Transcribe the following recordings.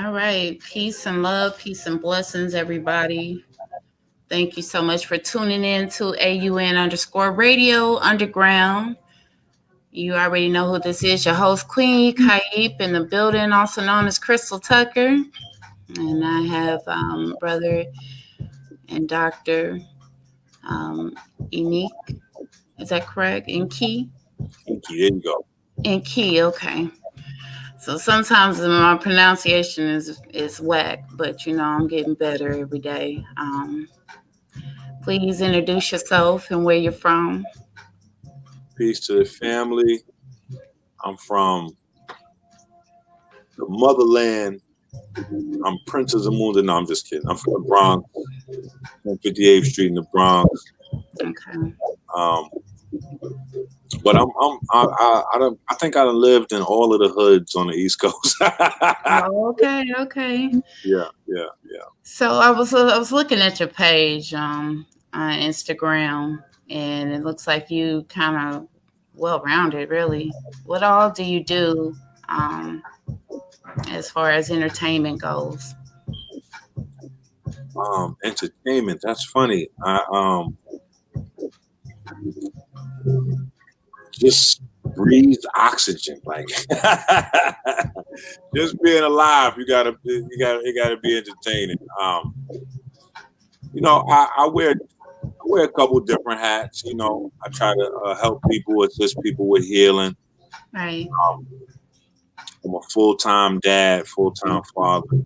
All right. Peace and love, peace and blessings, everybody. Thank you so much for tuning in to AUN_radio underground. You already know who this is. Your host, Queen Kaip, in the building, also known as Crystal Tucker. And I have brother and Dr. Um, Unique. Is that correct? EnQi? EnQi, there you go. EnQi, okay. So sometimes my pronunciation is whack, but I'm getting better every day. Please introduce yourself and where you're from. Peace to the family. I'm from the motherland. I'm Prince of Zamunda. No, I'm just kidding. I'm from the Bronx, on 58th Street in the Bronx. Okay. But I think I lived in all of the hoods on the East Coast. Oh, okay. Yeah. So I was looking at your page on Instagram, and it looks like you kind of well-rounded, really. What all do you do as far as entertainment goes? Entertainment. That's funny. I just breathe oxygen, like just being alive. You gotta be entertaining. I wear a couple different hats. I try to help people, assist people with healing. Right. I'm a full-time dad, full-time father,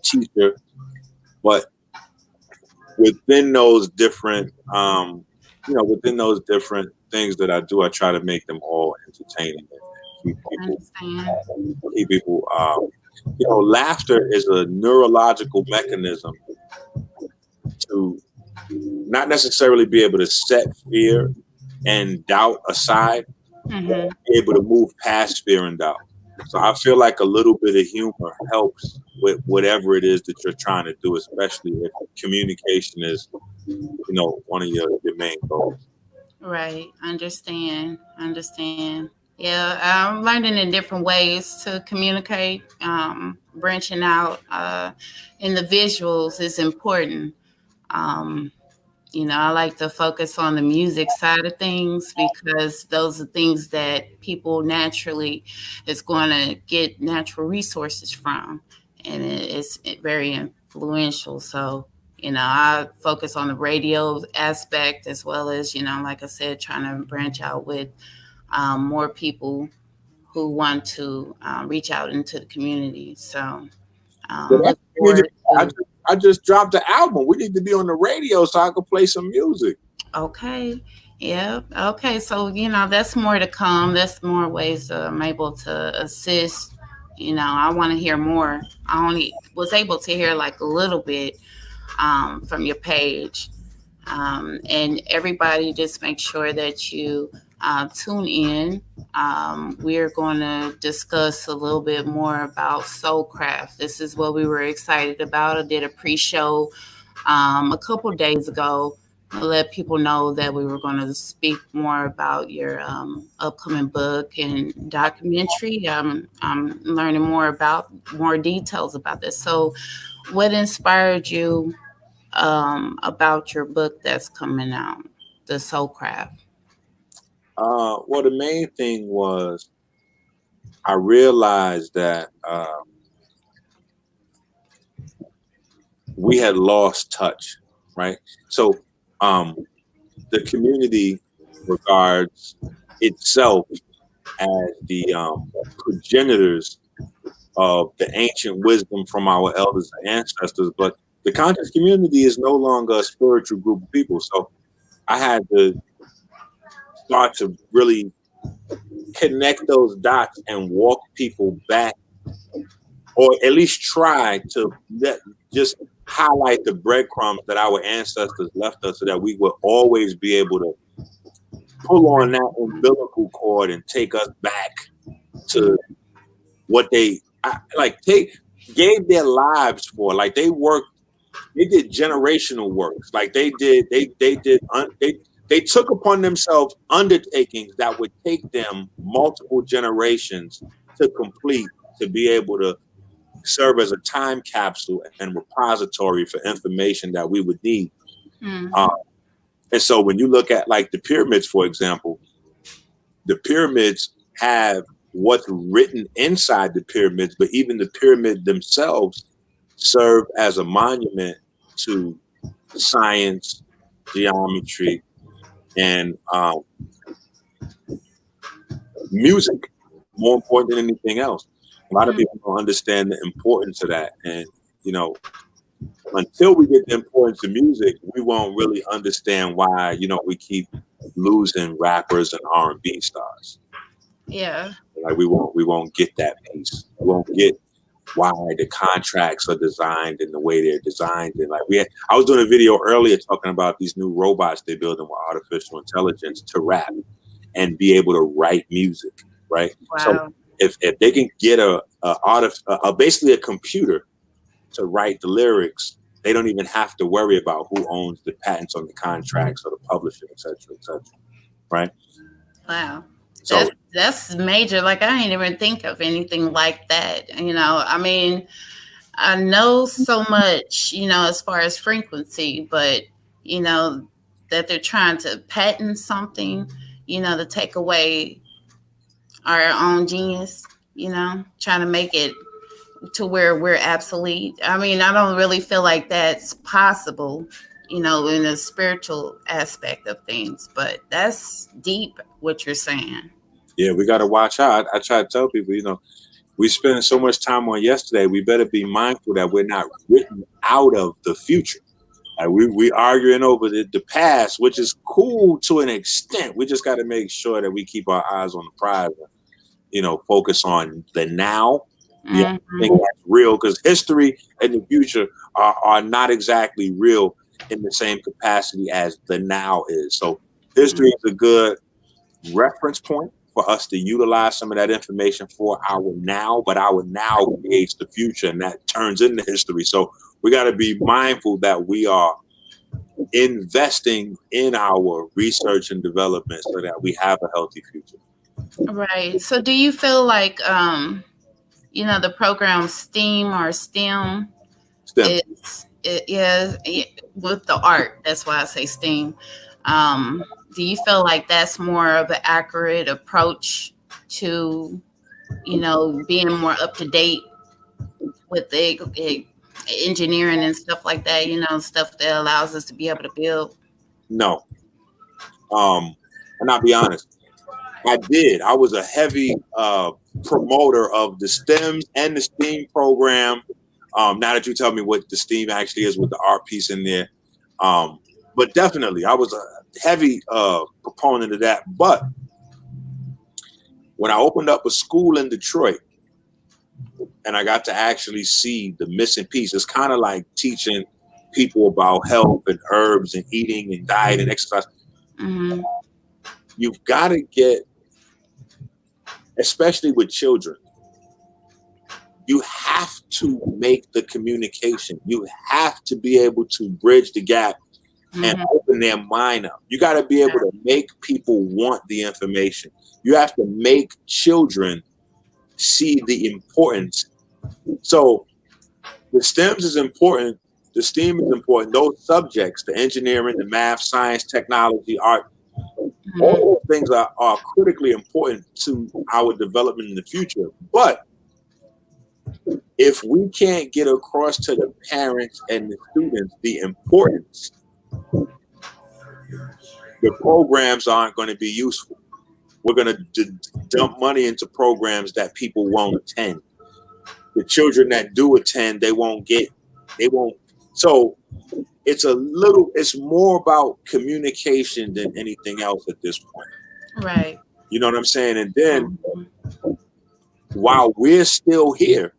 teacher, but within those different things that I do, I try to make them all entertaining and keep people. Laughter is a neurological mechanism to not necessarily be able to set fear and doubt aside, be able to move past fear and doubt. So I feel like a little bit of humor helps with whatever it is that you're trying to do, especially if communication is, one of your main goals. Right. Understand. Yeah, I'm learning in different ways to communicate. Branching out in the visuals is important. I like to focus on the music side of things because those are things that people naturally is going to get natural resources from, and it's very influential. So, I focus on the radio aspect as well as, like I said, trying to branch out with more people who want to reach out into the community. So, look forward to. I just dropped the album. We need to be on the radio so I can play some music. Okay. Yeah. Okay. So, that's more to come. That's more ways I'm able to assist. I want to hear more. I only was able to hear like a little bit from your page. And everybody just make sure that you tune in. We're going to discuss a little bit more about SoulCraft. This is what we were excited about. I did a pre-show a couple days ago to let people know that we were going to speak more about your upcoming book and documentary. I'm learning more details about this. So what inspired you about your book that's coming out, the SoulCraft? Well, the main thing was I realized that we had lost touch, right? So the community regards itself as the progenitors of the ancient wisdom from our elders and ancestors, but the conscious community is no longer a spiritual group of people. So I had to start to really connect those dots and walk people back, or at least try to just highlight the breadcrumbs that our ancestors left us so that we would always be able to pull on that umbilical cord and take us back to what they gave their lives for. Like they did generational works. Like they took upon themselves undertakings that would take them multiple generations to complete to be able to serve as a time capsule and repository for information that we would need. Mm-hmm. And so when you look at like the pyramids, for example, the pyramids have what's written inside the pyramids, but even the pyramid themselves serve as a monument to science, geometry, and music, more important than anything else. A lot of people don't understand the importance of that. And, you know, until we get the importance of music, we won't really understand why, you know, we keep losing rappers and R&B stars. Yeah. Like we won't get that piece. We won't get why the contracts are designed in the way they're designed. And like I was doing a video earlier talking about these new robots they're building with artificial intelligence to rap and be able to write music, right? Wow. So if they can get basically a computer to write the lyrics, they don't even have to worry about who owns the patents on the contracts or the publisher, et cetera, right? Wow. So that's major. Like, I didn't even think of anything like that. You know, I mean, I know so much, you know, as far as frequency, but, you know, that they're trying to patent something, you know, to take away our own genius, you know, trying to make it to where we're obsolete. I mean, I don't really feel like that's possible, you know, in a spiritual aspect of things, but that's deep what you're saying. Yeah, we got to watch out. I try to tell people, you know, we spent so much time on yesterday. We better be mindful that we're not written out of the future. Like we arguing over the past, which is cool to an extent. We just got to make sure that we keep our eyes on the prize, you know, focus on the now. Yeah, I think that's real, because history and the future are not exactly real in the same capacity as the now is. So history is a good reference point for us to utilize some of that information for our now, but our now creates the future, and that turns into history. So we got to be mindful that we are investing in our research and development so that we have a healthy future. Right. So do you feel like, you know, the program STEAM or STEM is with the art? That's why I say STEAM. Do you feel like that's more of an accurate approach to, you know, being more up to date with the engineering and stuff like that, you know, stuff that allows us to be able to build? No. And I'll be honest, I was a heavy promoter of the STEMs and the STEAM program. Now that you tell me what the STEAM actually is with the art piece in there. But definitely, I was a heavy proponent of that. But when I opened up a school in Detroit and I got to actually see the missing piece, it's kind of like teaching people about health and herbs and eating and diet and exercise. Mm-hmm. You've got to get, especially with children, you have to make the communication. You have to be able to bridge the gap and open their mind up. You got to be able to make people want the information. You have to make children see the importance. So the STEMs is important. The STEAM is important. Those subjects, the engineering, the math, science, technology, art, all those things are critically important to our development in the future. But if we can't get across to the parents and the students the importance, the programs aren't going to be useful. We're going to dump money into programs that people won't attend. The children that do attend, they won't. So it's more about communication than anything else at this point. Right. You know what I'm saying? And then while we're still here,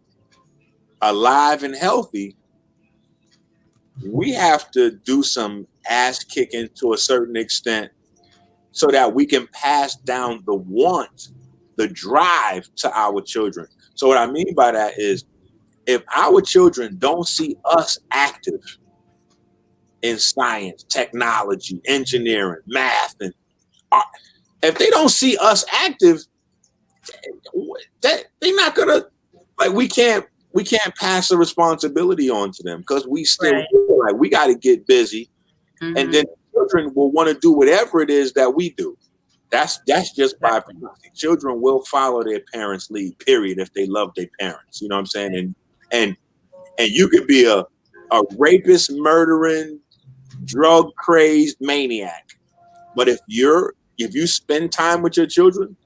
alive and healthy, we have to do some ass kicking to a certain extent so that we can pass down the want, the drive to our children. So what I mean by that is, if our children don't see us active in science, technology, engineering, math, and art, if they don't see us active, they're not gonna like we can't pass the responsibility on to them because we still Right. feel like we got to get busy, and then children will want to do whatever it is that we do. That's just by proxy. Children will follow their parents' lead, period, if they love their parents. You know what I'm saying? And you could be a rapist, murdering, drug crazed maniac, but if you spend time with your children,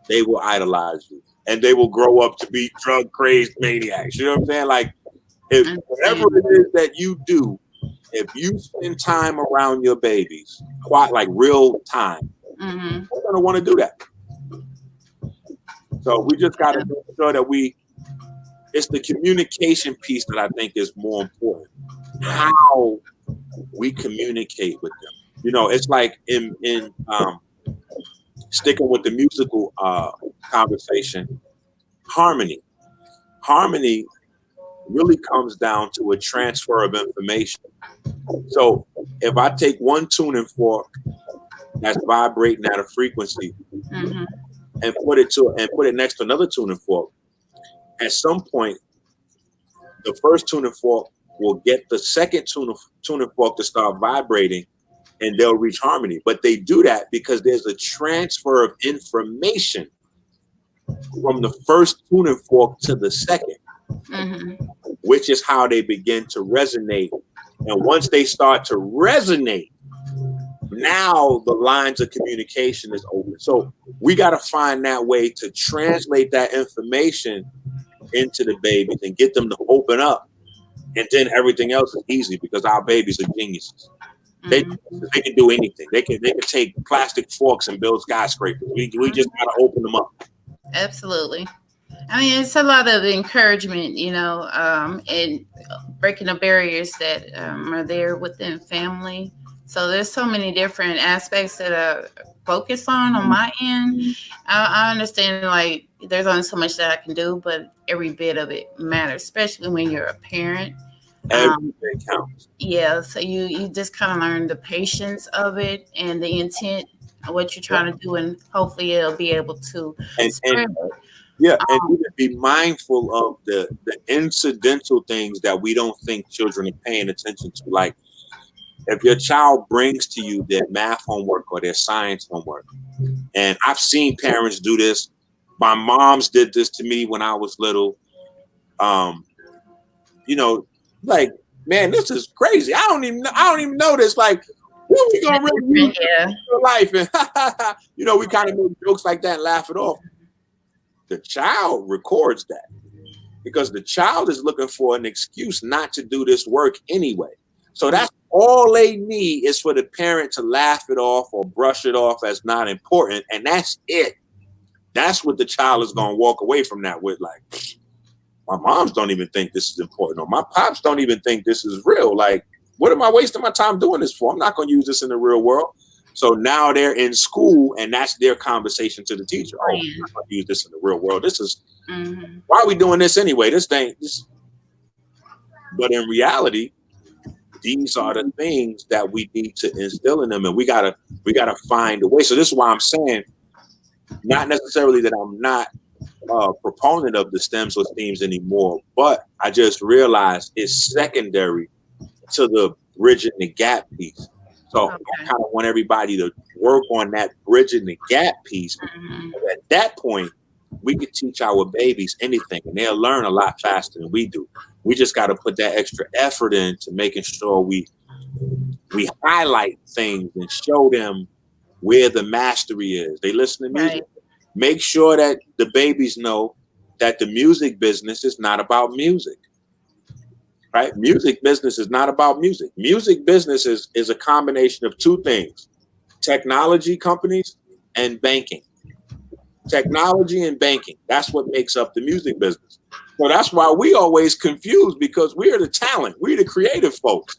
they will idolize you, and they will grow up to be drug crazed maniacs. You know what I'm saying? Like, if whatever it is that you do, if you spend time around your babies, quite like real time, they're gonna want to do that. So we just got to make sure that it's the communication piece that I think is more important. How we communicate with them. You know, it's like in sticking with the musical conversation, harmony. Harmony really comes down to a transfer of information. So if I take one tuning fork that's vibrating at a frequency and put it next to another tuning fork, at some point the first tuning fork will get the second tuning fork to start vibrating, and they'll reach harmony. But they do that because there's a transfer of information from the first tuning fork to the second, which is how they begin to resonate. And once they start to resonate, now the lines of communication is open. So we got to find that way to translate that information into the babies and get them to open up. And then everything else is easy because our babies are geniuses. They can do anything. They can take plastic forks and build skyscrapers. We just got to open them up. Absolutely. I mean, it's a lot of encouragement, you know, and breaking the barriers that are there within family. So there's so many different aspects that I focus on my end. I understand, like, there's only so much that I can do, but every bit of it matters, especially when you're a parent. Everything counts. Yeah, so you just kind of learn the patience of it and the intent of what you're trying to do, and hopefully it'll be able to spread it. Yeah, and even be mindful of the incidental things that we don't think children are paying attention to. Like, if your child brings to you their math homework or their science homework, and I've seen parents do this. My mom's did this to me when I was little. You know, like, man, this is crazy. I don't even know this. Like, when are we gonna really use your life? And you know, we kind of make jokes like that and laugh it off. The child records that because the child is looking for an excuse not to do this work anyway. So that's all they need, is for the parent to laugh it off or brush it off as not important, and that's it. That's what the child is going to walk away from that with. Like, my moms don't even think this is important, or my pops don't even think this is real. Like, what am I wasting my time doing this for? I'm not going to use this in the real world. So now they're in school, and that's their conversation to the teacher. Oh, I'm not going to use this in the real world. This is why are we doing this anyway? This. But in reality, these are the things that we need to instill in them, and we gotta find a way. So this is why I'm saying, not necessarily that I'm not a proponent of the stems or themes anymore, but I just realized it's secondary to the bridging the gap piece. So I kind of want everybody to work on that bridging the gap piece. At that point, we could teach our babies anything, and they'll learn a lot faster than we do. We just got to put that extra effort into making sure we highlight things and show them where the mastery is. They listen to music. Right. Make sure that the babies know that the music business is not about music. Right? Music business is not about music. Music business is a combination of two things: technology companies and banking. Technology and banking. That's what makes up the music business. So that's why we always confuse, because we're the talent. We're the creative folks.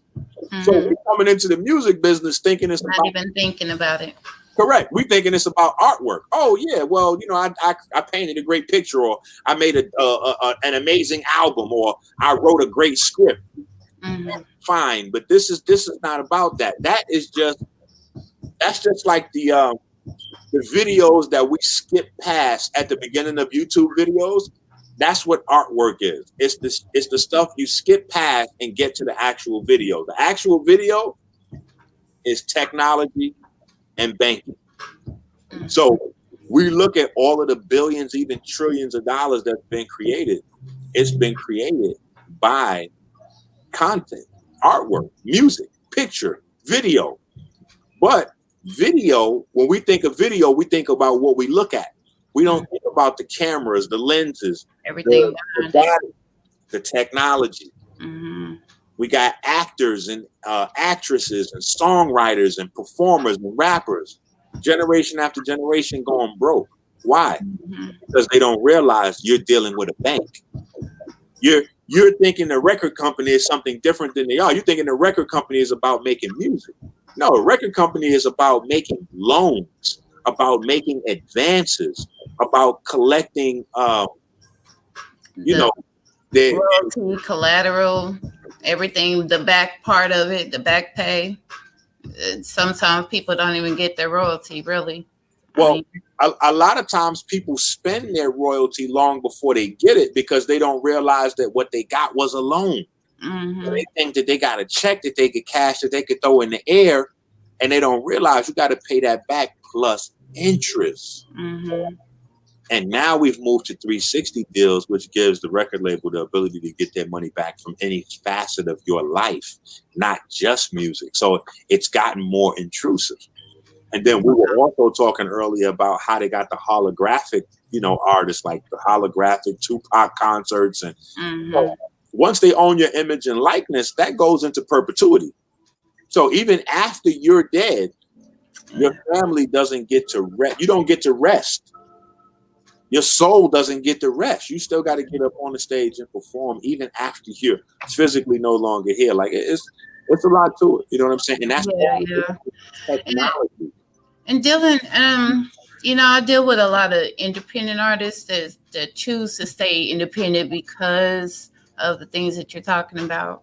So we're coming into the music business thinking it's not even thinking about it. Correct. We're thinking it's about artwork. Oh yeah, well, you know, I painted a great picture, or I made an amazing album, or I wrote a great script. Fine, but this is not about that. That's just like the videos that we skip past at the beginning of YouTube videos That's what artwork is. It's the stuff you skip past and get to the actual video. The actual video is technology and banking. So we look at all of the billions, even trillions of dollars that's been created. It's been created by content, artwork, music, picture, video. But video, when we think of video, we think about what we look at. We don't think about the cameras, the lenses, everything, the body, the technology. Mm-hmm. We got actors and actresses and songwriters and performers and rappers, generation after generation going broke. Why? Mm-hmm. Because they don't realize you're dealing with a bank. You're thinking the record company is something different than they are. You're thinking the record company is about making music. No, a record company is about making loans, about making advances, about collecting, the royalty, collateral, everything, the back part of it, the back pay. Sometimes people don't even get their royalty, really. Well, a lot of times people spend their royalty long before they get it because they don't realize that what they got was a loan. Mm-hmm. So they think that they got a check that they could cash, that they could throw in the air, and they don't realize you got to pay that back plus interest. Mm-hmm. And now we've moved to 360 deals, which gives the record label the ability to get their money back from any facet of your life, not just music. So it's gotten more intrusive. And then we were also talking earlier about how they got the holographic, artists, like the holographic Tupac concerts. And Mm-hmm. once they own your image and likeness, that goes into perpetuity. So even after you're dead, your family doesn't get to rest. You don't get to rest. Your soul doesn't get to rest. You still got to get up on the stage and perform even after you're physically no longer here. Like it's a lot to it. You know what I'm saying? And that's technology. And dealing, I deal with a lot of independent artists that choose to stay independent because of the things that you're talking about.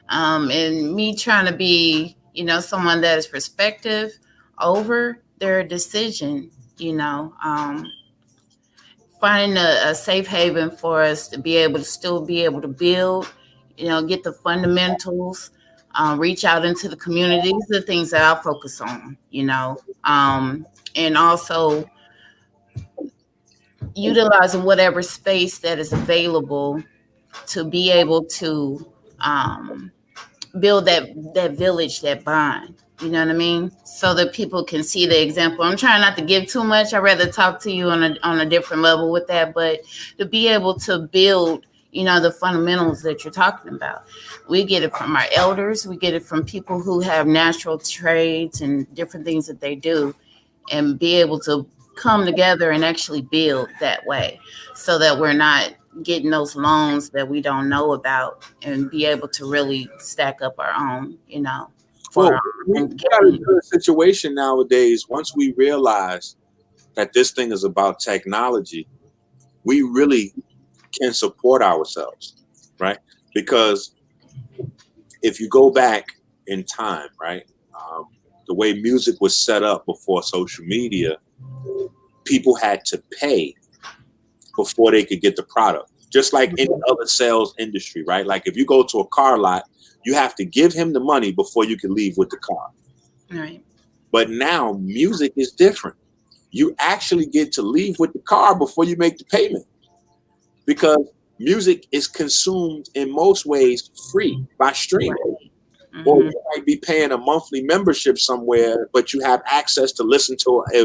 And me trying to be, someone that is perspective over their decision, finding a safe haven for us to be able to still be able to build, get the fundamentals, reach out into the community. These are the things that I'll focus on, and also utilizing whatever space that is available to be able to build that village, that bond. You know what I mean? So that people can see the example. I'm trying not to give too much. I'd rather talk to you on a different level with that, but to be able to build, the fundamentals that you're talking about. We get it from our elders. We get it from people who have natural trades and different things that they do, and be able to come together and actually build that way so that we're not getting those loans that we don't know about, and be able to really stack up our own, Well, we got into a situation nowadays. Once we realize that this thing is about technology, we really can support ourselves, right? Because if you go back in time, right, the way music was set up before social media, people had to pay before they could get the product. Just like any other sales industry, right? Like if you go to a car lot, you have to give him the money before you can leave with the car. Right. But now music is different. You actually get to leave with the car before you make the payment, because music is consumed in most ways free by streaming. Mm-hmm. Or you might be paying a monthly membership somewhere, but you have access to listen to a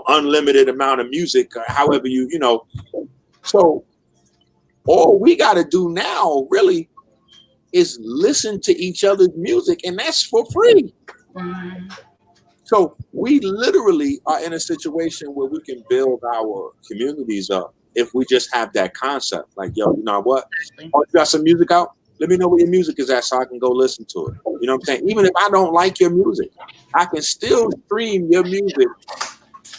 unlimited amount of music, or however So all we got to do now really is listen to each other's music, and that's for free. Mm-hmm. So we literally are in a situation where we can build our communities up if we just have that concept. Like, yo, you know what? Oh, you got some music out? Let me know where your music is at so I can go listen to it. You know what I'm saying? Even if I don't like your music, I can still stream your music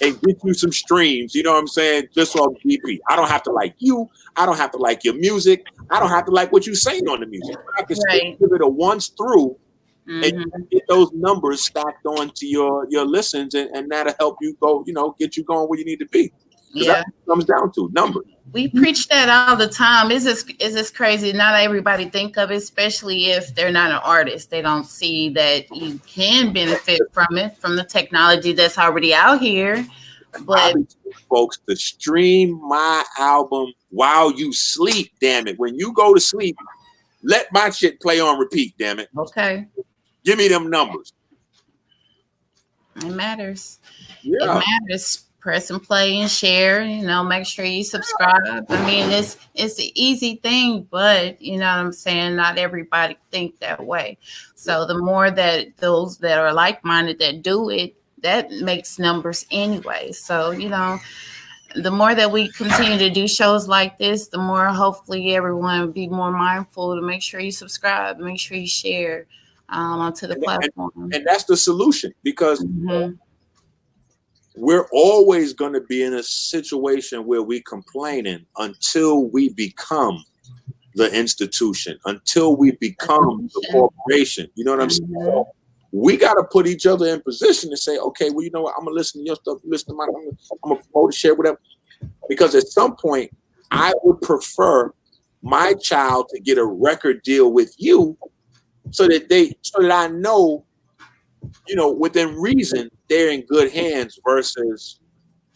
and get you some streams, you know what I'm saying? Just on DP. I don't have to like you. I don't have to like your music. I don't have to like what you're saying on the music. I can still give it a once through, and get those numbers stacked onto your listens, and that'll help you go, get you going where you need to be. Because that's Yeah. what it comes down to, numbers. We preach that all the time. Is this crazy? Not everybody think of it, especially if they're not an artist. They don't see that you can benefit from it, from the technology that's already out here. I But be telling folks to stream my album while you sleep, damn it. When you go to sleep, let my shit play on repeat, damn it. okay, Give me them numbers. it matters. It Yeah. matters. Press and play and share. Make sure you subscribe. I mean, it's an easy thing, but you know what I'm saying. Not everybody think that way. So the more that those that are like minded that do it, that makes numbers anyway. So the more that we continue to do shows like this, the more hopefully everyone will be more mindful to make sure you subscribe, make sure you share onto the platform. And that's the solution, because Mm-hmm. we're always going to be in a situation where we complaining until we become the institution, until we become the corporation. You know what I'm saying? So we got to put each other in position to say, okay, well, you know what? I'm going to listen to your stuff. You listen to mine. I'm going to promote, share, whatever. Because at some point, I would prefer my child to get a record deal with you so that I know, within reason, they're in good hands versus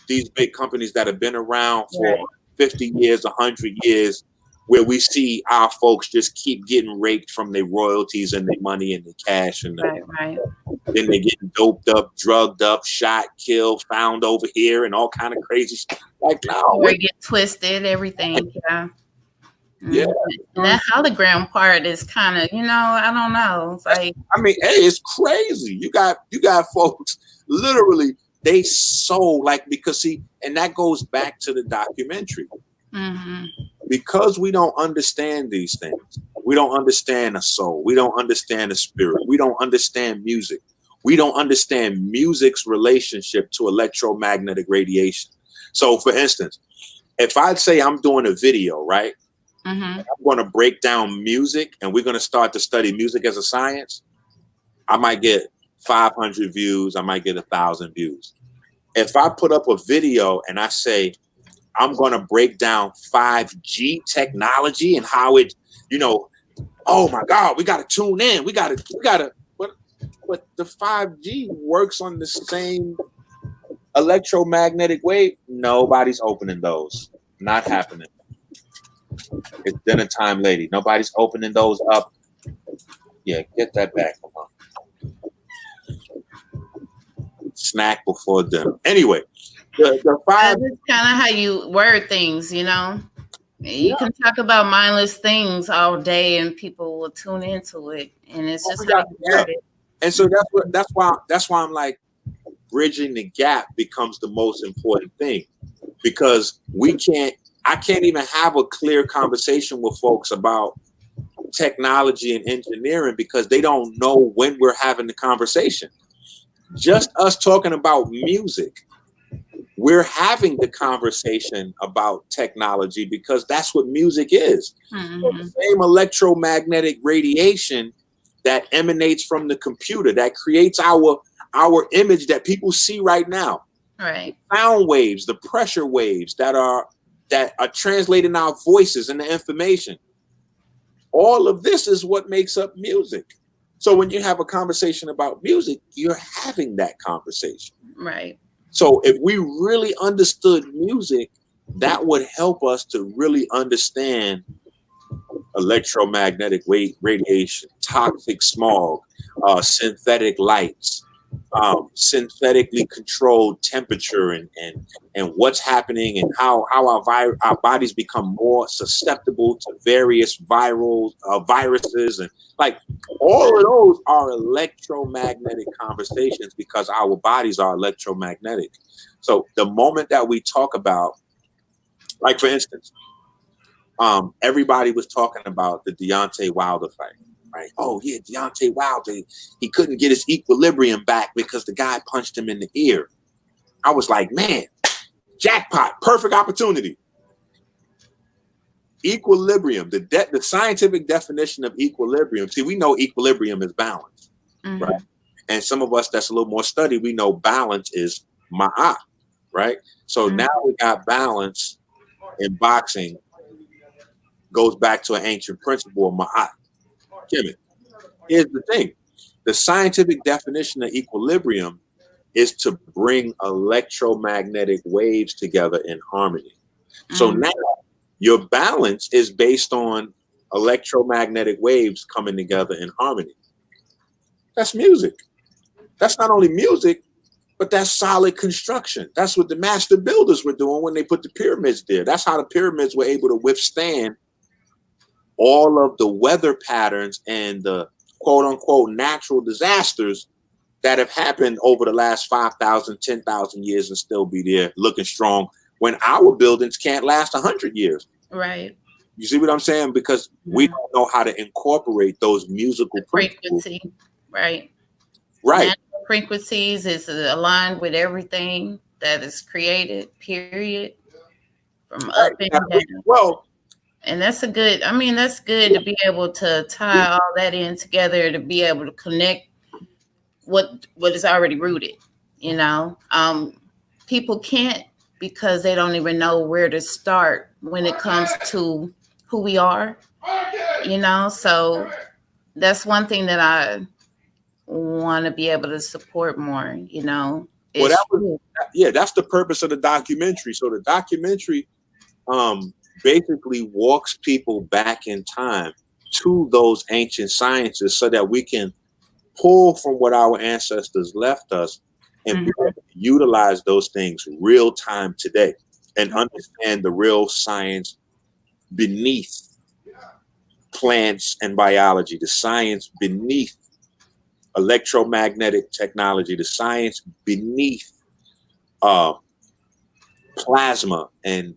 these big companies that have been around for 50 years, 100 years, where we see our folks just keep getting raked from their royalties and their money and the cash. And Right. then they getting doped up, drugged up, shot, killed, found over here, and all kind of crazy stuff. Like, no. Where you get twisted, everything. Yeah. Yeah. And that hologram part is kind of, I don't know. It's like, I mean, hey, it's crazy. You got folks literally, they because see, and that goes back to the documentary. mm-hmm. Because we don't understand these things. We don't understand the soul. We don't understand the spirit. We don't understand music. We don't understand music's relationship to electromagnetic radiation. So, for instance, if I'd say I'm doing a video, right? Mm-hmm. I'm going to break down music and we're going to start to study music as a science. I might get 500 views. I might get 1,000 views. If I put up a video and I say, I'm going to break down 5G technology and how it, oh my God, we got to tune in. We got to, but the 5G works on the same electromagnetic wave. Nobody's opening those. Not happening. It's dinner time, lady. Nobody's opening those up. Yeah, get that back. Come on. Snack before dinner. Anyway, the 5. That's kind of how you word things, You can talk about mindless things all day, and people will tune into it, and it's just how you word it. And so that's why I'm like, bridging the gap becomes the most important thing, because I can't even have a clear conversation with folks about technology and engineering because they don't know when we're having the conversation. Just us talking about music, we're having the conversation about technology because that's what music is. Mm-hmm. So the same electromagnetic radiation that emanates from the computer that creates our image that people see right now. Right. Sound waves, the pressure waves that are translating our voices and the information. All of this is what makes up music. So when you have a conversation about music, you're having that conversation. Right. So if we really understood music, that would help us to really understand electromagnetic radiation, toxic smog, synthetic lights, synthetically controlled temperature, and what's happening, and how our bodies become more susceptible to various viruses, and like all of those are electromagnetic conversations because our bodies are electromagnetic. So the moment that we talk about, like for instance, everybody was talking about the Deontay Wilder fight. Right. Oh yeah, Deontay Wilder, he couldn't get his equilibrium back because the guy punched him in the ear. I was like, man, jackpot, perfect opportunity. Equilibrium, the scientific definition of equilibrium. See, we know equilibrium is balance, mm-hmm. right? And some of us that's a little more studied, we know balance is ma'at, right? So now we got balance in boxing, goes back to an ancient principle of Ma'at Kemet. Here's the thing. The scientific definition of equilibrium is to bring electromagnetic waves together in harmony. So now your balance is based on electromagnetic waves coming together in harmony. That's music. That's not only music, but that's solid construction. That's what the master builders were doing when they put the pyramids there. That's how the pyramids were able to withstand all of the weather patterns and the quote unquote natural disasters that have happened over the last 5,000, 10,000 years and still be there looking strong when our buildings can't last 100 years. Right. You see what I'm saying? Because we don't know how to incorporate those musical frequency. Right. Right. Natural frequencies is aligned with everything that is created, period. From up and down. Well, and that's a good, I mean, that's good to be able to tie all that in together, to be able to connect what is already rooted, you know. People can't, because they don't even know where to start when it comes to who we are, you know. So that's one thing that I want to be able to support more, you know. Well, that's the purpose of the documentary. So the documentary basically walks people back in time to those ancient sciences so that we can pull from what our ancestors left us and utilize those things real time today and understand the real science beneath plants and biology, the science beneath electromagnetic technology, the science beneath plasma and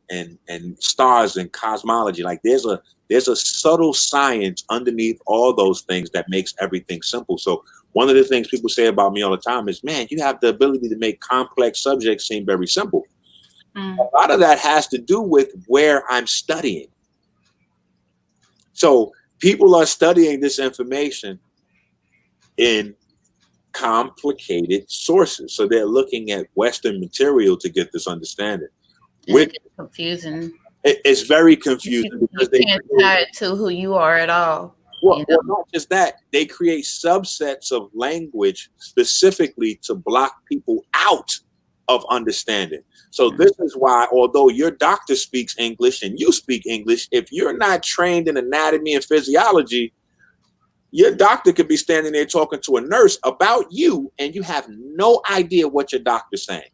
stars and cosmology. Like there's a subtle science underneath all those things that makes everything simple. So one of the things people say about me all the time is, man, you have the ability to make complex subjects seem very simple. A lot of that has to do with where I'm studying. So people are studying this information in complicated sources. So they're looking at Western material to get this understanding. Which is confusing. It's very confusing because they can't tie it to who you are at all. Well, not just that, they create subsets of language specifically to block people out of understanding. So this is why, although your doctor speaks English and you speak English, if you're not trained in anatomy and physiology, your doctor could be standing there talking to a nurse about you and you have no idea what your doctor's saying.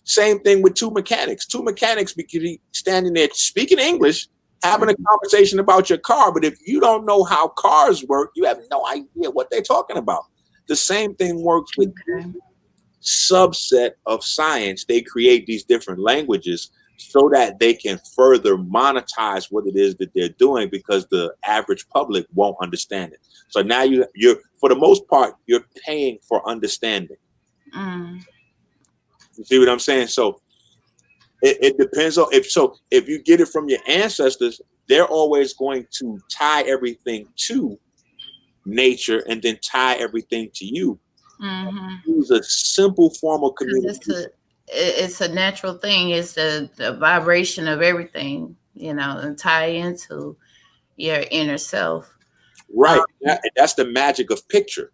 Same thing with two mechanics. Two mechanics be standing there speaking English, having a conversation about your car, but if you don't know how cars work, you have no idea what they're talking about. The same thing works with subset of science. They create these different languages so that they can further monetize what it is that they're doing, because the average public won't understand it. So now you're for the most part, you're paying for understanding. You see what I'm saying? So it depends on if you get it from your ancestors, they're always going to tie everything to nature and then tie everything to you. Use a simple form of communication. It's a natural thing. It's the vibration of everything, you know, and tie into your inner self. Right. That's the magic of picture.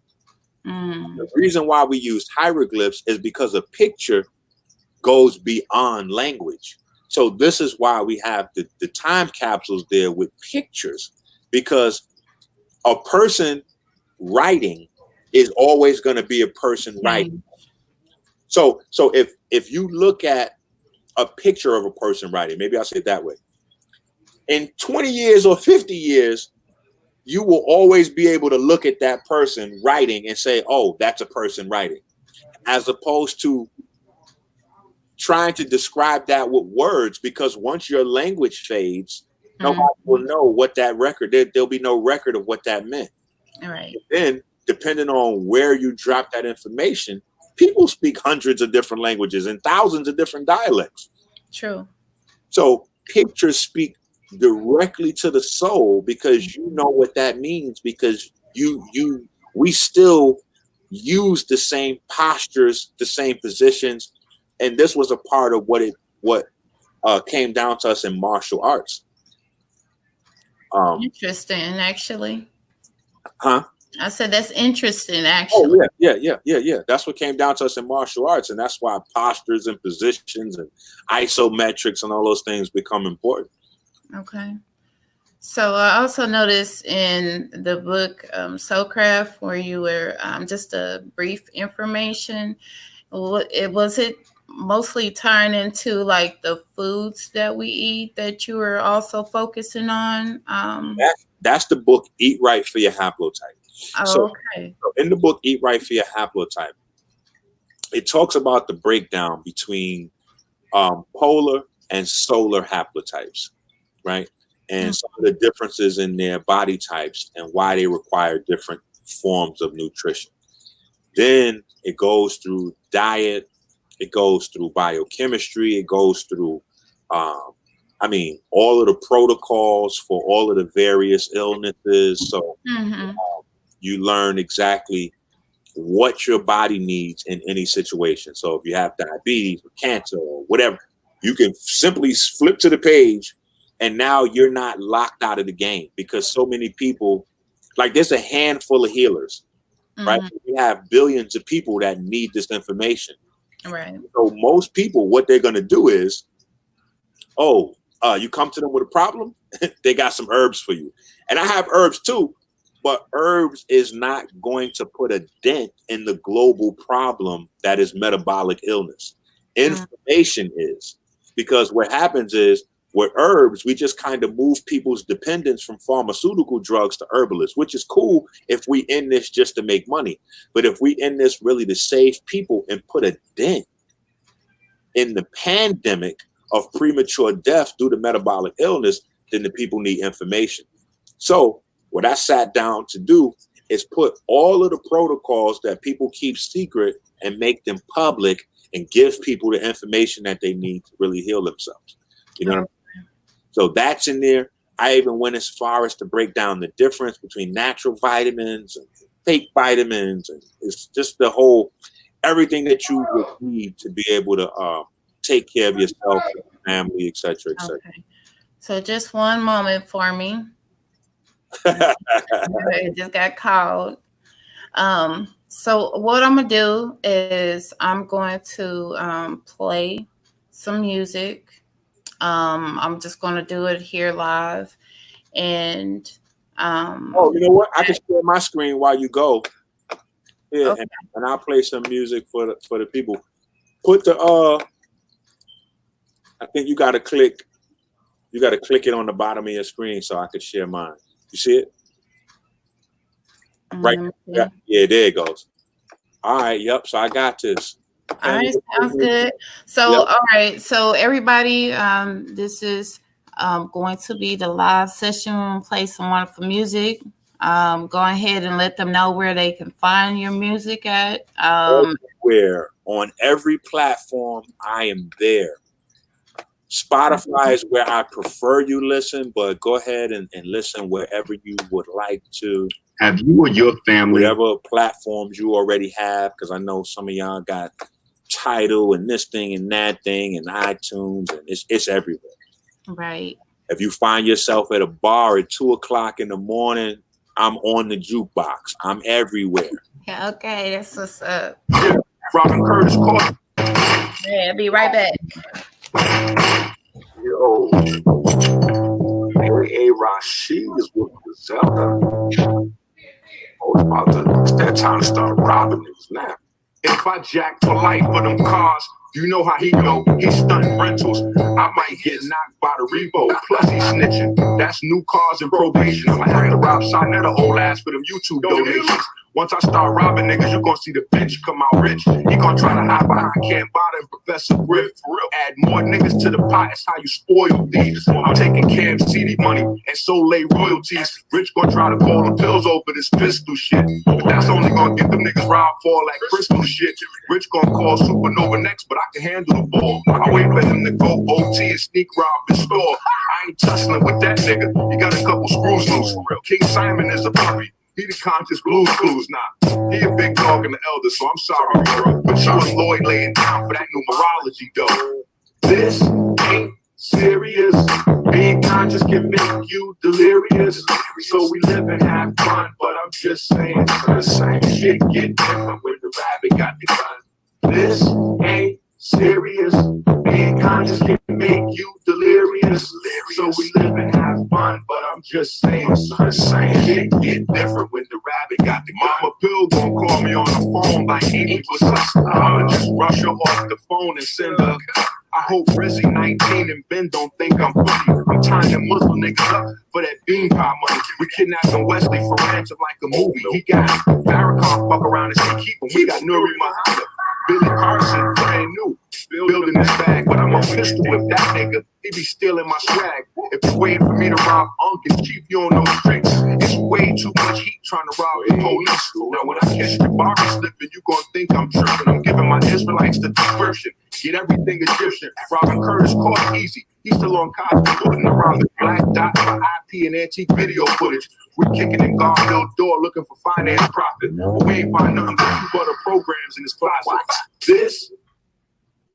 The reason why we use hieroglyphs is because a picture goes beyond language. So this is why we have the time capsules there with pictures, because a person writing is always going to be a person writing. So if you look at a picture of a person writing, maybe I'll say it that way, in 20 years or 50 years, you will always be able to look at that person writing and say, oh, that's a person writing, as opposed to trying to describe that with words, because once your language fades, nobody will know what that record, there'll be no record of what that meant. All right. And then, depending on where you drop that information, people speak hundreds of different languages and thousands of different dialects. True. So pictures speak directly to the soul, because you know what that means, because we still use the same postures, the same positions. And this was a part of what it what came down to us in martial arts. Interesting, actually. Huh? I said that's interesting, Oh actually. yeah. That's what came down to us in martial arts, and that's why postures and positions and isometrics and all those things become important. Okay. So I also noticed in the book SoulCraft, where you were just a brief information. Was it mostly tying into like the foods that we eat that you were also focusing on? That's the book, Eat Right for Your Haplotype. So Okay. in the book, Eat Right for Your Haplotype, it talks about the breakdown between polar and solar haplotypes, right? And some of the differences in their body types and why they require different forms of nutrition. Then it goes through diet, it goes through biochemistry, it goes through, all of the protocols for all of the various illnesses. So you learn exactly what your body needs in any situation. So if you have diabetes or cancer or whatever, you can simply flip to the page and now you're not locked out of the game, because so many people, like there's a handful of healers, right? We have billions of people that need this information. Right. So most people, what they're going to do is, you come to them with a problem, they got some herbs for you. And I have herbs too, but herbs is not going to put a dent in the global problem that is metabolic illness. Information is, because what happens is with herbs, we just kind of move people's dependence from pharmaceutical drugs to herbalists, which is cool if we in this just to make money. But if we in this really to save people and put a dent in the pandemic of premature death due to metabolic illness, then the people need information. So what I sat down to do is put all of the protocols that people keep secret and make them public and give people the information that they need to really heal themselves. You know what I mean? So that's in there. I even went as far as to break down the difference between natural vitamins and fake vitamins. And it's just the whole, everything that you would need to be able to take care of yourself, your family, et cetera, et cetera. Okay. So just one moment for me. It just got called. So what I'm gonna do is I'm going to play some music. I'm just gonna do it here live, and you know what? I can share my screen while you go. Yeah, okay. and I'll play some music for the people. Put the I think you gotta click it on the bottom of your screen so I could share mine. You see it? Right. Yeah, there it goes. All right, yep. So I got this. All right, sounds good. So, yep. All right. So everybody, this is going to be the live session. We'll play some wonderful music. Go ahead and let them know where they can find your music at. Everywhere, on every platform, I am there. Spotify is where I prefer you listen, but go ahead and listen wherever you would like to. Have you or your family, whatever platforms you already have, because I know some of y'all got Tidal and this thing and that thing and iTunes, and it's everywhere. Right. If you find yourself at a bar at 2:00 in the morning, I'm on the jukebox. I'm everywhere. Yeah, okay, that's what's up. Robin Curtis called. Yeah, I'll be right back. Yo, A. Rashid is with Griselda. It's that time to start robbing niggas now. If I jack for life for them cars, you know how he go. He stunting rentals. I might get knocked by the Rebo. Plus he snitching. That's new cars and probation. I'ma have to rob Sonetta old ass for them YouTube donations. Once I start robbing niggas, you gonna see the bitch come out rich. He gonna try to hide behind Cam Bada and Professor Griff. For real. Add more niggas to the pot. That's how you spoil these. I'm taking Cam CD money and Soleil royalties. Rich gonna try to call the pills over this pistol shit. But that's only gonna get them niggas robbed for like crystal shit. Rich gonna call Supernova next, but I can handle the ball. I wait for him to go OT and sneak rob the store. I ain't tussling with that nigga. You got a couple screws loose. For real. King Simon is a puppy. He the conscious blues clues now. He a big dog and the elder, so I'm sorry, bro. But you and Lloyd laying down for that numerology, though. This ain't serious. Being conscious can make you delirious. So we live and have fun, but I'm just saying, the same shit get different when the rabbit got the gun. This ain't serious. Being conscious can make you delirious. So we live and have fun, but I'm just saying, the same shit get different when the rabbit got the gun. Mama Bill gon' call me on the phone like EnQi was us. I'ma just rush her off the phone and send her. I hope Rizzy 19 and Ben don't think I'm funny. I'm turning Muslim niggas up for that bean pie money. We kidnapping Wesley for ransom like a movie. He got Farrakhan fuck around and say keep him. We got Nuri Muhammad, Billy Carson, brand new, building this bag. But I'm a pistol whip that nigga. He be stealing my swag. If you waiting for me to rob Unc and Chief, you on those tricks. It's way too much heat trying to rob the police. Now when I catch the bar slipping, you gon' think I'm tripping. I'm giving my Israelites the description. Get everything Egyptian. Robin Curtis caught easy. He's still on Cosby, putting around the black dot for IP and antique video footage. We're kicking in Garfield door looking for finance profit. But we ain't find nothing but 2 butter programs in this closet. This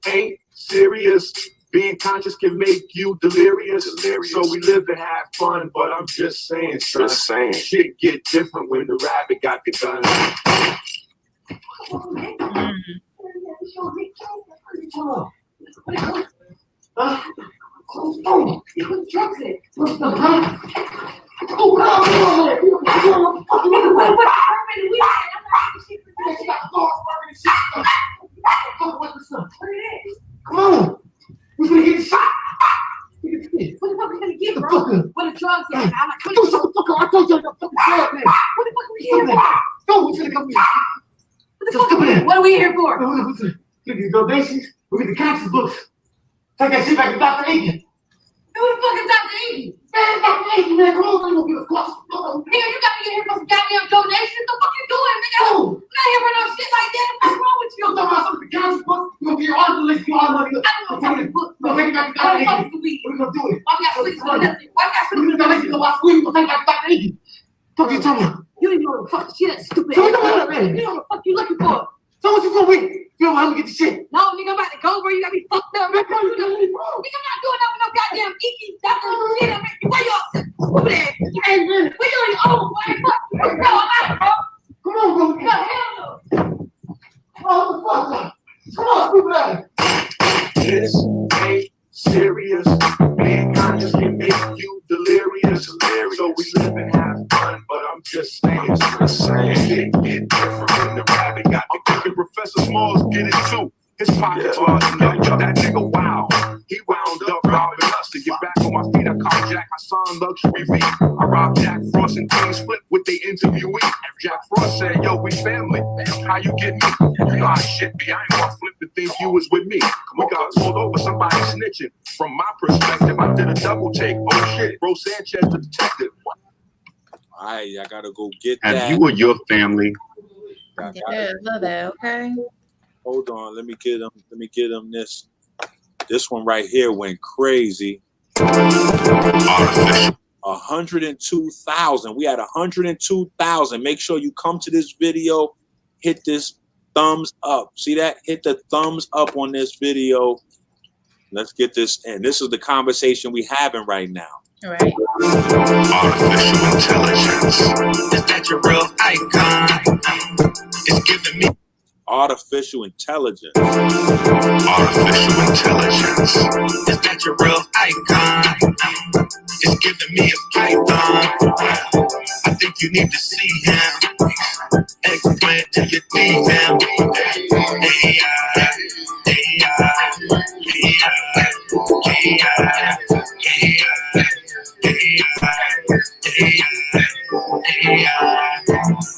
ain't serious. Being conscious can make you delirious. So we live and have fun, but I'm just saying, son, shit get different when the rabbit got the gun. Come on. We're gonna get shot. What the fuck we gonna get, bro? What the drugs at? I'm like, Don't shut the fuck up. I told you I'm fucking scared, man. what the fuck are we here for? Go, we're gonna come here. What the fuck? What are we here for? We're gonna get the donations. We're gonna get the cancer books. Take that shit back to Dr. Aiken. Who the fuck is Dr. EnQi? Man, Dr. Aiken, man, come on, we're gonna get a cost. Nigga, you got me here for some goddamn donations? What the fuck you doing, nigga? Oh. I'm not here for no shit like that. What's wrong with you? You're talking about some of the cancer books. You're gonna get all the list, all the money. I don't know fucking book. We're gonna take it back to I Dr. don't Aiken. fucking weed. We're gonna do it. Why we got sleep for nothing? Why we got sleep We're for gonna nothing? go watch school. We're gonna take it back to Dr. Aiken. Fuck you talking about? You don't even know what the fuck shit that stupid So ass. what you want, man? You know what the fuck you looking for? So what you gonna win? You know how to get the shit. No, nigga, I'm about to go where you got me fucked up. Man, Nigga, come on, I'm not doing that with no goddamn EnQi. Dr. shit. Where y'all stupid ass? Hey, man. We doing oh, boy, fuck. No, I'm out, bro. Come on, bro. No, hell no. Oh, what the fuck? Come on, stupid ass. This ain't serious. Being conscious can make you delirious. So we live and have fun, but I'm just saying, shit get different when the rabbit got the cooking. Professor Smalls get it too. His pockets large enough, but that nigga wow. He wound up robbing us. To get back on my feet, I called Jack Hassan Luxury V. I robbed Jack Frost and Kings Flip with they interviewee. Jack Frost said, yo, we family. How you get me? You know how shit be. I ain't gonna flip to think you was with me. We got pulled over, somebody snitching. From my perspective, I did a double take. Oh shit, bro Sanchez, the detective. All right, I gotta go get that. Have you or your family? Yeah, love that. Okay. Hold on, let me get him this. This one right here went crazy. 102,000. We had 102,000. Make sure you come to this video. Hit this thumbs up. See that? Hit the thumbs up on this video. Let's get this in. This is the conversation we having right now. All right. Artificial intelligence. Is that your real icon? It's giving me Artificial intelligence. artificial intelligence. Is that your real icon? It's giving me a python. I think you need to see him. Eggplant to your DM.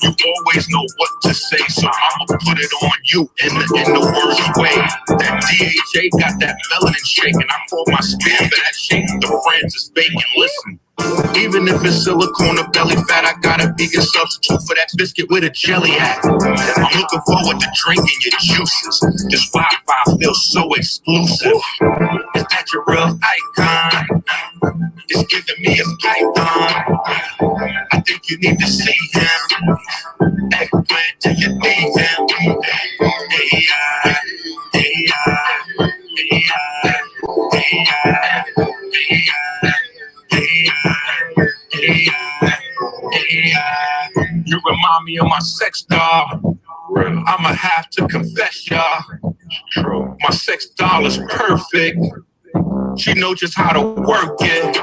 You always know what to say, so I'ma put it on you in the worst way. That DHA got that melanin shaking. I pour my spear for that shake. The Francis Bacon. Listen, even if it's silicone or belly fat, I got a vegan substitute for that biscuit with a jelly at. I'm looking forward to drinking your juices. This Wi-Fi feels so exclusive. Is that your real icon? It's giving me a python. I think you need to see him. Eggplant to your DM. You remind me of my sex doll. I'ma have to confess, y'all. My sex doll is perfect. She knows just how to work it.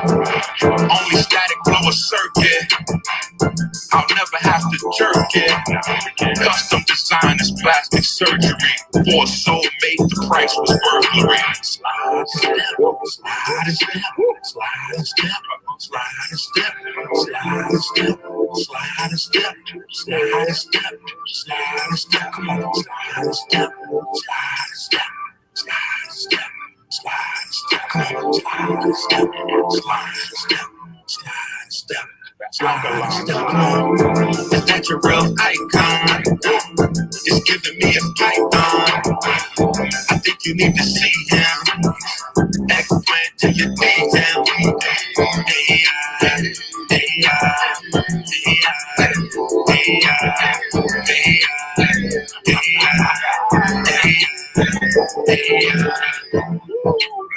Only static blow a circuit. I'll never have to jerk it. Custom design is plastic surgery. For a soulmate, the price was burglary. Slide step, slide step, slide step, slide step, slide step, slide step, slide step, slide step. Come on, slide step, slide step, slide step. Slide step, come on, slide step, slide step, slide step, slide step, come on. Is that your real icon? It's giving me a python. I think you need to see him. Eggplant to your DM. AI,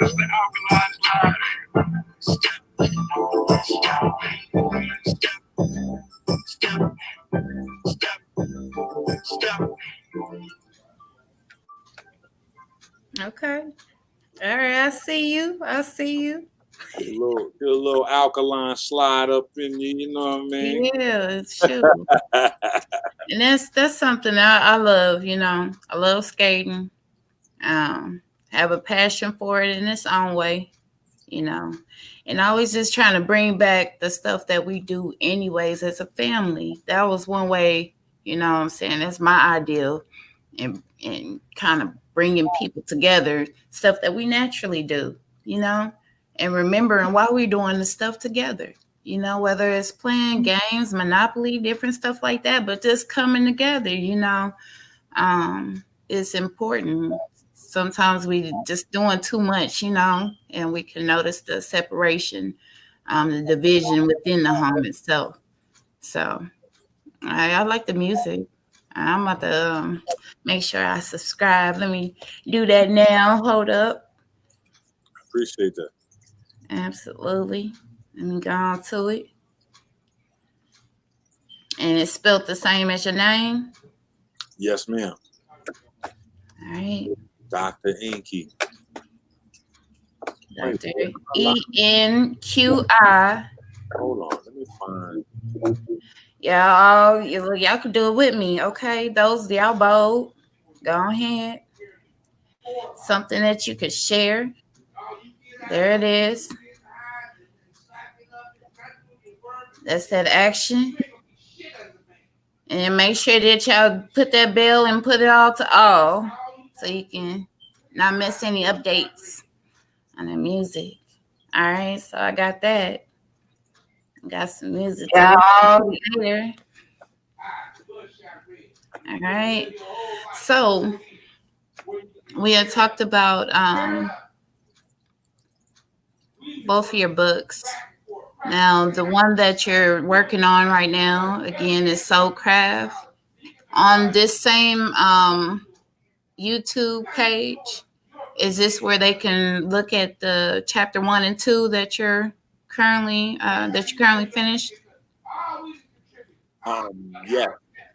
that's the alkaline line. Step, step, step, step. Okay. All right. I see you. I see you. Do a little alkaline slide up in you, you know what I mean? Yeah, sure. And that's something I love, you know. I love skating. Have a passion for it in its own way, you know. And always just trying to bring back the stuff that we do anyways as a family. That was one way, you know what I'm saying? That's my ideal. And kind of bringing people together, stuff that we naturally do, you know, and remembering why we're doing the stuff together, you know, whether it's playing games, Monopoly, different stuff like that, but just coming together, you know, is important. Sometimes we just doing too much, you know, and we can notice the separation, the division within the home itself. So I like the music. I'm about to make sure I subscribe. Let me do that now. Hold up. Appreciate that. Absolutely. Let me go on to it. And it's spelled the same as your name? Yes, ma'am. All right. Dr. EnQi. Dr. EnQi. Hold on. Let me find. Y'all can do it with me, okay? Those y'all bold. Go ahead. Something that you could share. There it is. That's that action. And make sure that y'all put that bell and put it all to all so you can not miss any updates on the music. All right, so I got that. Got some music to later. All right. So we had talked about both of your books. Now, the one that you're working on right now, again, is SoulCraft. On this same YouTube page, is this where they can look at the chapter 1 and 2 that you're currently finished? Yeah,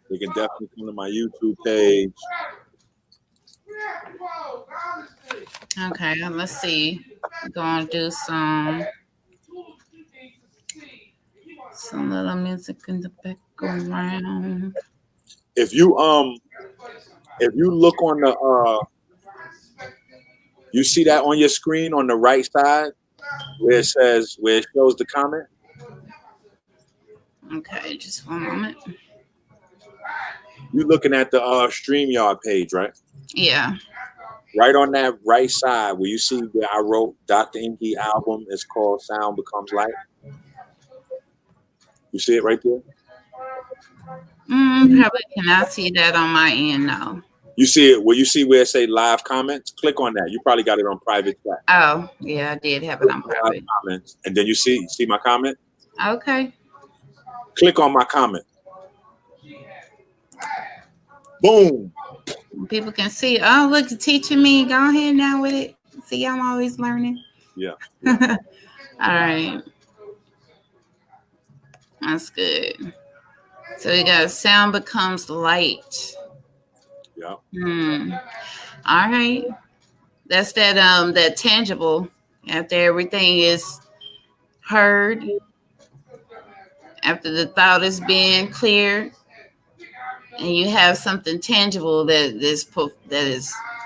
they can definitely come to my YouTube page. Okay, let's see. I'm gonna do some little music in the background. If you look on the you see that on your screen on the right side where it shows the comment? Okay, just one moment. You looking at the StreamYard page, right? Yeah. Right on that right side where you see where I wrote Dr. EnQi album is called Sound Becomes Light. You see it right there? Probably cannot see that on my end now. You see it where it say live comments? Click on that. You probably got it on private chat. Oh, yeah, I did have it on private. Comments, and then you see my comment? Okay. Click on my comment. Boom. People can see. Oh, look, you're teaching me. Go ahead now with it. See, I'm always learning. Yeah. All right. That's good. So we got sound becomes light. Yeah. All right. That's that tangible. After everything is heard, after the thought is being cleared, and you have something tangible that is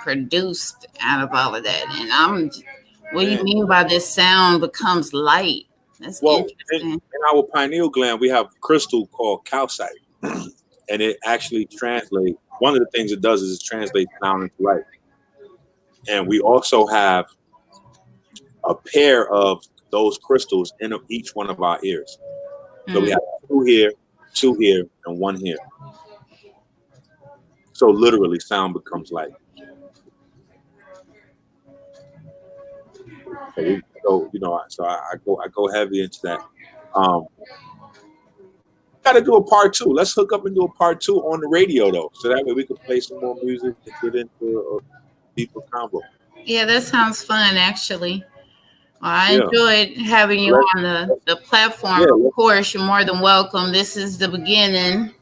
produced out of all of that. And what do you Man. mean by this sound becomes light? That's Well, interesting. in our pineal gland, we have a crystal called calcite, and it actually translates. One of the things it does is it translates sound into light. And we also have a pair of those crystals in each one of our ears. So we have two here, and one here. So literally, sound becomes light. So I go heavy into that. Got to do a part 2. Let's hook up and do a part 2 on the radio though, so that way we can play some more music and get into a deeper combo. Yeah, that sounds fun actually. Well, I enjoyed having you on the platform. Yeah, of course, you're more than welcome. This is the beginning.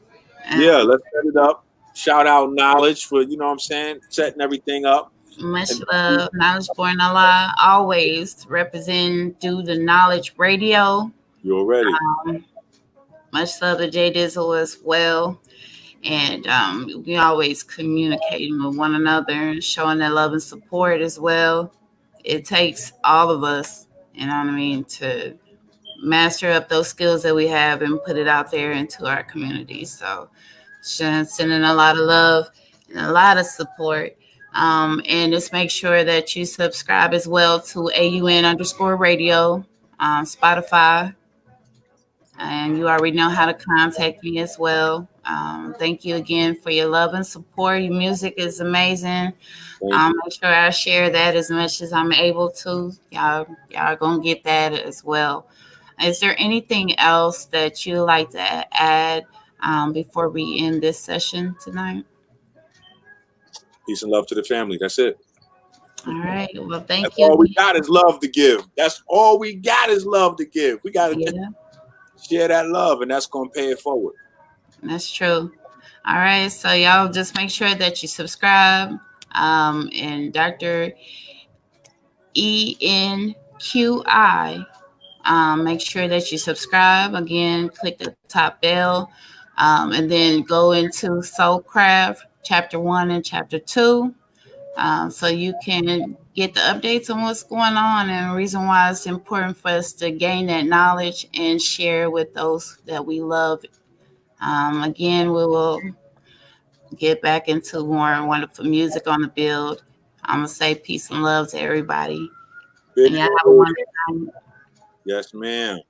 Let's set it up. Shout out Knowledge for, you know what I'm saying, setting everything up. Much love. Knowledge Born Allah. Always represent do the Knowledge Radio. You're ready. Much love to Jay Dizzle as well. And we always communicating with one another and showing that love and support as well. It takes all of us, you know what I mean, to master up those skills that we have and put it out there into our community. So sending a lot of love and a lot of support. And just make sure that you subscribe as well to AUN_radio on Spotify. And you already know how to contact me as well. Thank you again for your love and support. Your music is amazing. Make sure I share that as much as I'm able to. Y'all are gonna get that as well. Is there anything else that you like to add before we end this session tonight? Peace and love to the family. That's it. All right. Well, thank That's you. all we got is love to give. That's all we got is love to give. We got to share that love, and that's going to pay it forward. That's true. All right. So y'all just make sure that you subscribe. And Dr. EnQi. Make sure that you subscribe. Again, click the top bell. And then go into SoulCraft Chapter 1 and Chapter 2. So you can get the updates on what's going on and the reason why it's important for us to gain that knowledge and share with those that we love. Again, we will get back into more wonderful music on the build. I'm going to say peace and love to everybody. And y'all have a wonderful night. Yes, ma'am.